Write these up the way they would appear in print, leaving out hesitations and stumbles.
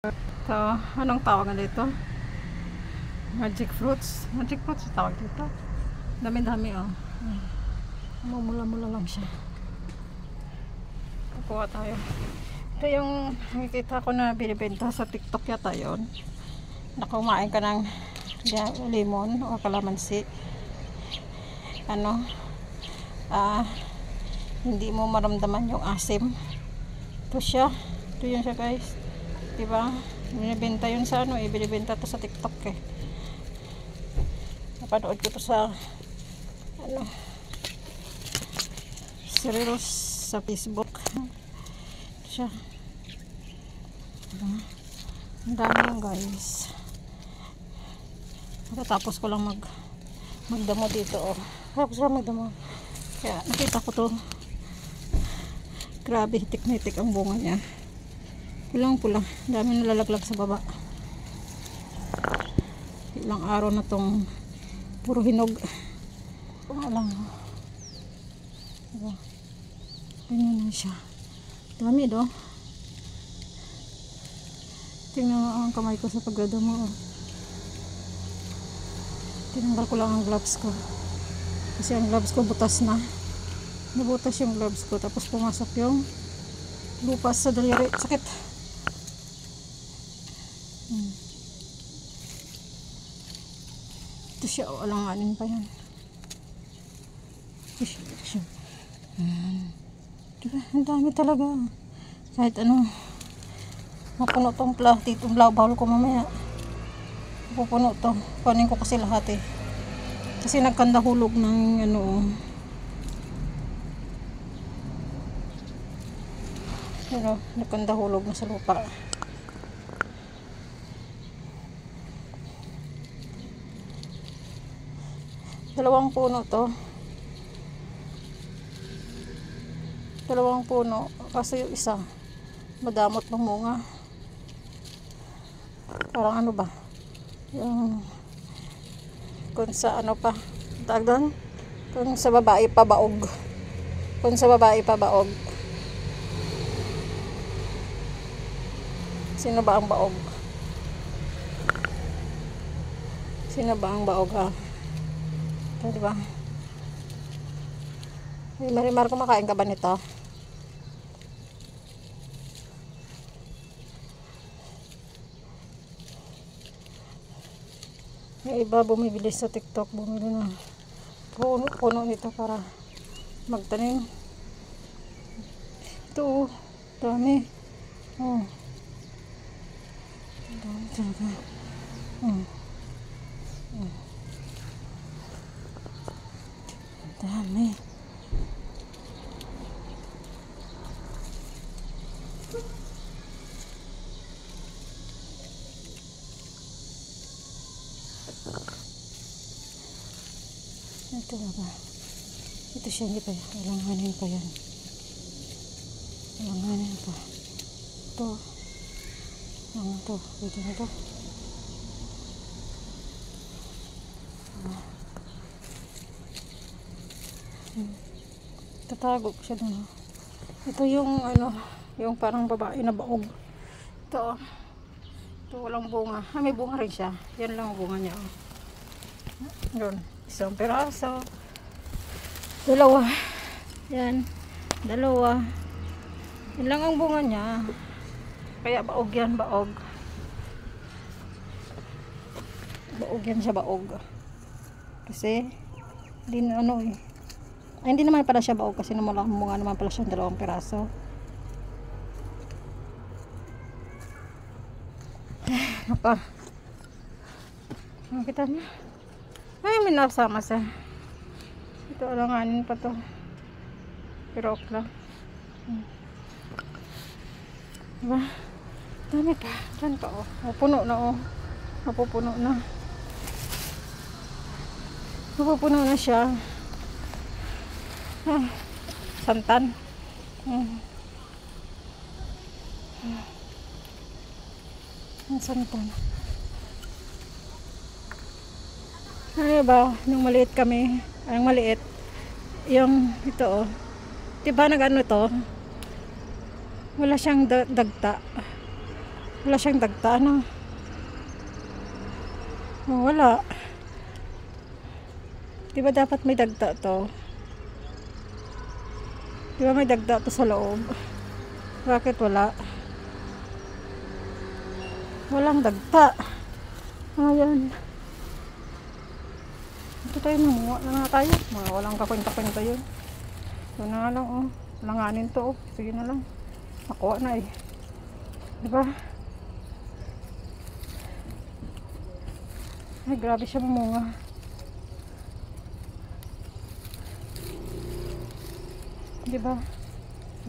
Ito, anong tawagan dito? Magic fruits. Magic fruits tawag dito. Dami-dami oh. Mula-mula lang siya. Kukuha tayo. Ito yung nakikita ko na binibenta sa TikTok yata yun. Na kumain ka ng lemon o kalamansi. Hindi mo maramdaman yung asim. Ito siya. Ito yun siya guys. Diba? Binibenta yun sa binibenta to sa TikTok eh. Napanood ko to sa Reels sa Facebook. Ito siya. Diba? Ang dami yung guys. Tapos ko lang magdamo dito oh. Tapos ko magdamo. Kaya nakita ko to. Grabe, hitik-hitik ang bunga niya. Pulang-pula. Dami nalalaglag sa baba. Ilang araw na tong puro hinog. Lang. Diba? Ganyan na siya. Dami do. Tingnan mo ang kamay ko sa pagdadamo. Tinanggal ko lang ang gloves ko. Kasi ang gloves ko butas na. Nabutas yung gloves ko. Tapos pumasok yung lupas sa daliri. Sakit. Ito siya. Alanganin pa yan. Ito siya. Diba? Ang dami talaga. Kahit mapuno tong plastic. Itong bawal ko mamaya. Pupuno to. Kunin ko kasi lahat eh. Kasi nagkandahulog ng nagkandahulog na sa lupa. Dalawang puno to. Dalawang puno. Kasi yung isa madamot ng bunga. Parang ba? Yung kung sa pa tawag doon? Kung sa babae pa baog. Kung sa babae pa baog. Sino ba ang baog? Sino ba ang baog ha? Ito diba? Hey, Marimar, kumakain ka ba nito? Yung iba bumibili sa TikTok, bumili na puno nito para magtanim. Ito dami. Dami talaga. Dami. Ito ba? Ito siya, hindi pa yan. Alanganin pa yan. Alanganin pa. Ito. Ito. Pwede na ito. Tatago ko siya doon. Ito yung yung parang babae na baog. Ito. Ito walang bunga. May bunga rin siya. Yan lang ang bunga niya. Yun. Isang peraso. Dalawa. Yan. Dalawa. Yan lang ang bunga niya. Kaya baog yan, baog. Baog yan siya, baog. Kasi, hindi naman pala siya baog kasi naman bunga naman pala siya dalawang peraso. Apa? Nakita niyo? Ay, may nasama siya. Ito, alanganin pa to. Pero ok lang. Diba? Dami pa. Diyan pa oh. Puno na oh. Napupuno na. Napupuno na siya. Santan. Ang santan. Ano ba? Nung maliit kami, ang maliit, yung ito oh. Diba nag-ano to? Wala siyang dagta. Wala siyang dagta, ano? Oh, wala. Di ba dapat may dagta to? Di ba may dagta to sa loob? Bakit wala? Walang dagta. Ayan. Ito tayo, mamuha na nga tayo. Mga walang kakwenta-kwenta yun. Ito na lang, oh. Langanin to, oh. Sige na lang. Nakuha na, eh. Diba? Ay, grabe siya mamunga. Diba?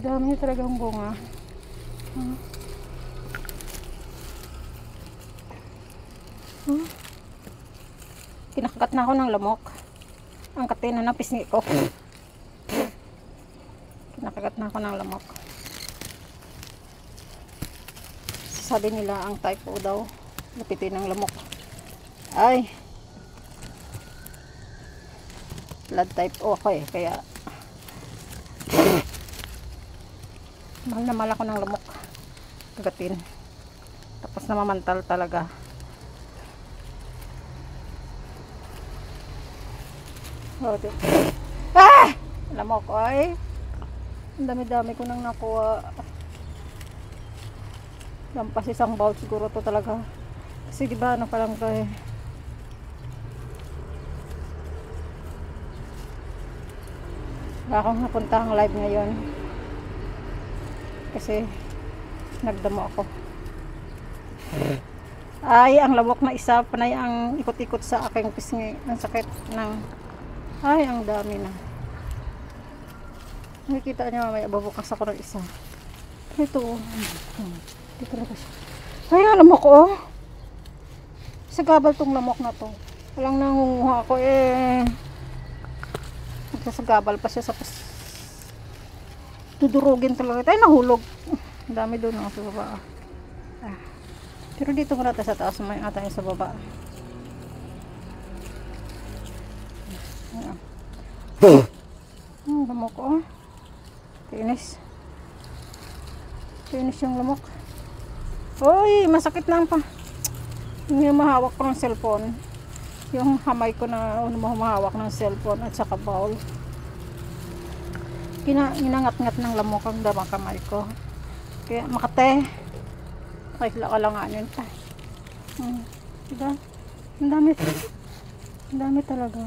Dami niya talagang bunga. Kinakagat na ako ng lamok. Ang katina ng pisngi ko. Kinakagat na ako ng lamok. Sabi nila ang type O daw. Lapitin ng lamok. Ay. Blood type O ako, eh. Kaya mahal na mahal ako ng lamok. Kagatin. Tapos namamantal talaga. Ah! Lamok, ay. Ang dami-dami ko nang nakuha. Lampas isang bowl siguro to talaga. Kasi diba ano pa lang to, eh. Wala akong napuntahang live ngayon. Kasi nagdamo ako. Ay, ang lamok na isa, panay ang ikot-ikot sa aking pisngi. Ang sakit ng... Ay, ang dami na. Nakikita niyo mamaya, babukas ako ng isa. Ito, oh. Dito talaga siya. Ay, ang lamok, oh. Sa gabal tong lamok na to. Walang nangunguha ako, eh. Nagsasagabal pa siya sa dudurugin talaga. Ay, nahulog. Ang dami doon, oh, sa baba. Ah. Pero dito muna tayo sa taas, may tayo sa baba. Lamok, oh. Tinis. Tinis yung lamok. Uy, masakit lang pa. Hindi mahawak ko ng cellphone. Yung hamay ko na humahawak ng cellphone at saka bowl. Ginangat-ngat ng lamok ang damang kamay ko. Kaya makate. Ay, lakalanganin pa. Diba? Ang dami. Ang dami talaga.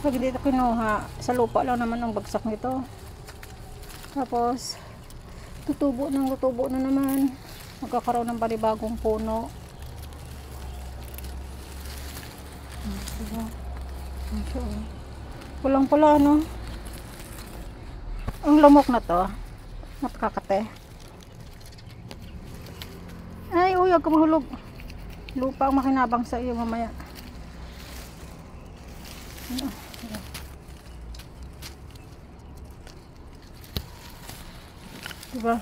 Pag dito kinuha, sa lupa lang naman ang bagsak nito. Tapos, tutubo na naman. Magkakaroon ng panibagong puno. Diba? Pulang-pula, no? Ang lamok na to, napakakate. Ay, uy, huwag ka mahulog. Lupa ang makinabang sa iyo mamaya. Diba?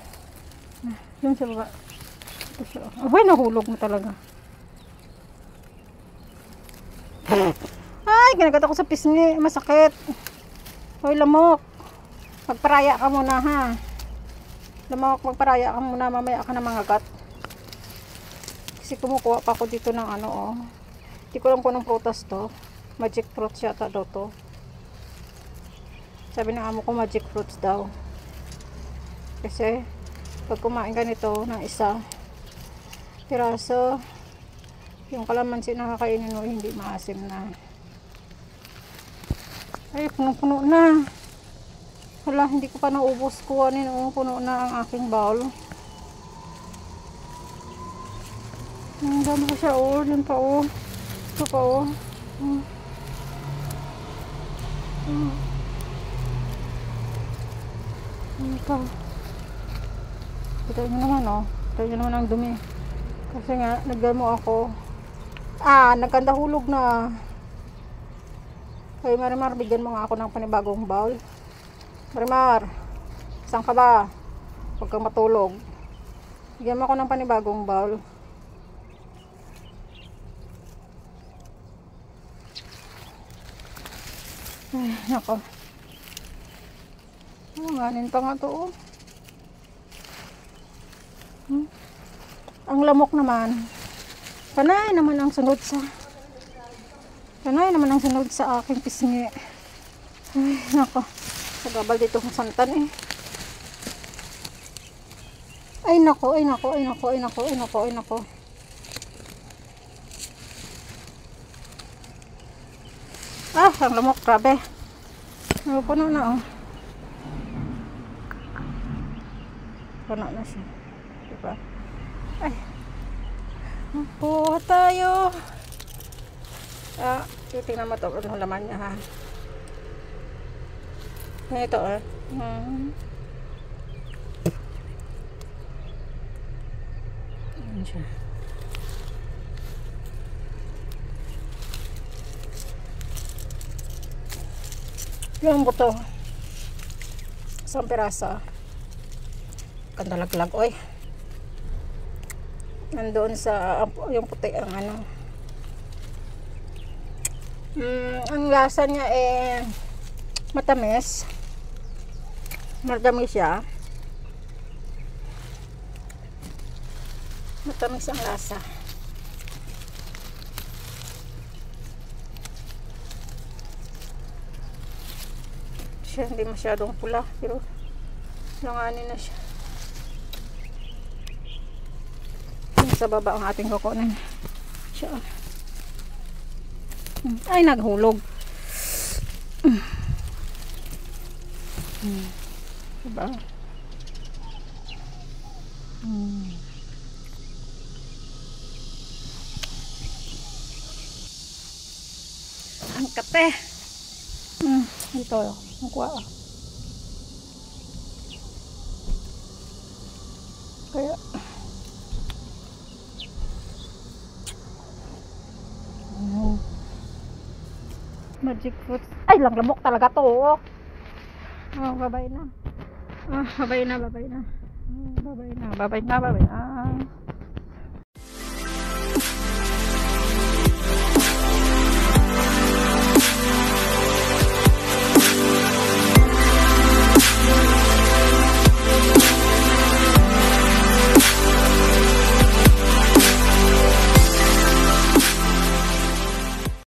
Yun sa baba. Ito siya. Abay, nahulog mo talaga. Ay, ginagat ako sa pisngi. Masakit. Hoy, lamok. Magparaya ka muna, ha? Lamok, magparaya ka muna. Mamaya ka na mangagat. Kasi kumukuha pa ako dito ng ano, oh. Hindi ko lang kung anong prutas to. Magic fruits yata daw to. Sabi ng amo ko, magic fruits daw. Kasi pag kumain ka nito ng isa piraso, yung kalamansi na kakainin mo hindi maasim na. Ay, puno-puno na. Wala, hindi ko pa naubos. Kuhanin, puno na ang aking bowl. Ang dami ko siya, oh. Yan pa, oh. Ito pa, oh. Yan pa. Ito nyo naman, oh. Ito nyo naman ang dumi. Kasi nga, nagdamo ako. Nagkandahulog na. Ay, Marimar, bigyan mo nga ako ng panibagong bowl. Marimar, saan ka ba? Huwag kang matulog. Bigyan mo ako ng panibagong bowl. Ay, nako. Nganin pa nga to, oh. Ang lamok naman. Panay naman ang sunod sa aking pisngi. Ay, nako. Sagabal dito kung santan eh. Ay, nako. Ah, ang lamok, grabe. Puno na, oh. Puno na siya. Diba? Ay. Kuha tayo. Ah, titingnan mo to. Ano laman niya, ha? Ito, ah. Ayan siya. Yung buto. Isang piraso. Kandalaglag, oy. Nandoon sa yung puti ang ano. Ang lasa niya eh matamis. Matamis siya. Matamis ang lasa. Siya hindi masyadong pula pero langanin na siya. Sa baba ang ating kukunin. Siya. Ay, naghulog. Diba? Ang kape. Ito, ang kuha. Kaya magic fruit. Ay, lang lamok talaga to. Oh, babay na. Babay na.